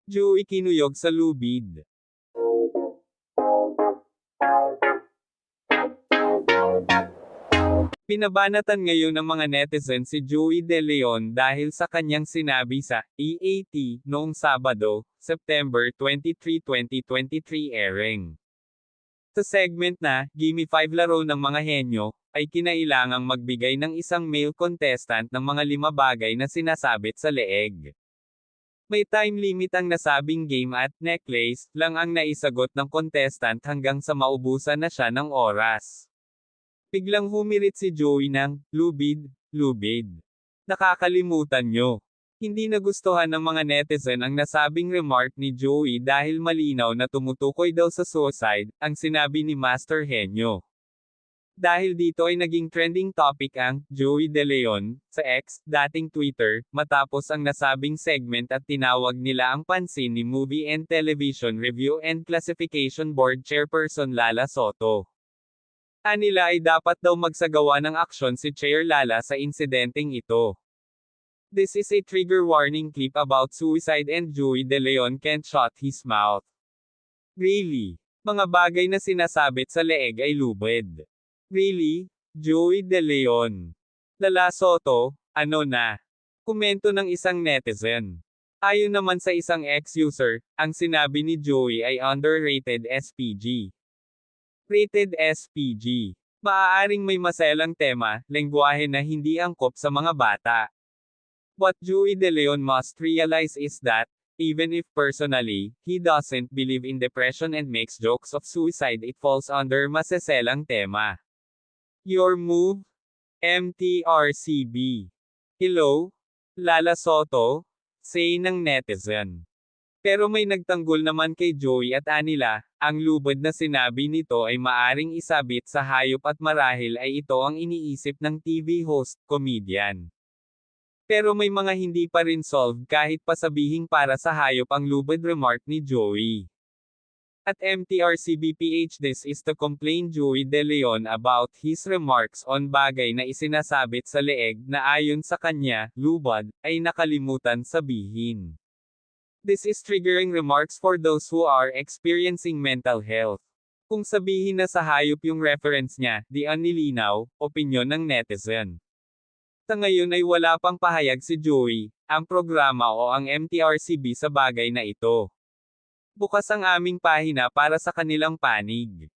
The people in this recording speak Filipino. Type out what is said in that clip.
Joey kinuyog sa lubid. Binabanatan ngayon ng mga netizen si Joey De Leon dahil sa kanyang sinabi sa EAT noong Sabado, September 23, 2023 airing. Sa segment na Gimme 5 Laro ng Mga Henyo, ay kinailangang magbigay ng isang male contestant ng mga 5 bagay na sinasabit sa leeg. May time limit ang nasabing game at necklace lang ang naisagot ng contestant hanggang sa maubusan na siya ng oras. Biglang humirit si Joey ng, lubid, lubid. Nakakalimutan nyo. Hindi nagustuhan ng mga netizen ang nasabing remark ni Joey dahil malinaw na tumutukoy daw sa suicide, ang sinabi ni Master Henyo. Dahil dito ay naging trending topic ang Joey De Leon sa X, dating Twitter, matapos ang nasabing segment at tinawag nila ang pansin ni Movie and Television Review and Classification Board Chairperson Lala Soto. Anila ay dapat daw magsagawa ng aksyon si Chair Lala sa insidenteng ito. This is a trigger warning clip about suicide and Joey De Leon can't shut his mouth. Really? Mga bagay na sinasabit sa leeg ay lubid. Really? Joey De Leon. Lala Soto, ano na? Komento ng isang netizen. Ayon naman sa isang ex-user, ang sinabi ni Joey ay underrated SPG. Rated SPG. Maaaring may maselang tema, lengguwahe na hindi angkop sa mga bata. What Joey De Leon must realize is that, even if personally, he doesn't believe in depression and makes jokes of suicide, it falls under maseselang tema. Your move? MTRCB. Hello? Lala Soto? Say ng netizen. Pero may nagtanggol naman kay Joey at Anila, ang lubid na sinabi nito ay maaring isabit sa hayop at marahil ay ito ang iniisip ng TV host, comedian. Pero may mga hindi pa rin solved kahit pasabihing para sa hayop ang lubid remark ni Joey. At MTRCBPH, this is to complain Joey De Leon about his remarks on bagay na isinasabit sa leeg na ayon sa kanya, lubad, ay nakalimutan sabihin. This is triggering remarks for those who are experiencing mental health. Kung sabihin na sa hayop yung reference niya, di ang nilinaw, opinyon ng netizen. Sa ngayon ay wala pang pahayag si Joey, ang programa o ang MTRCB sa bagay na ito. Bukas ang aming pahina para sa kanilang panig.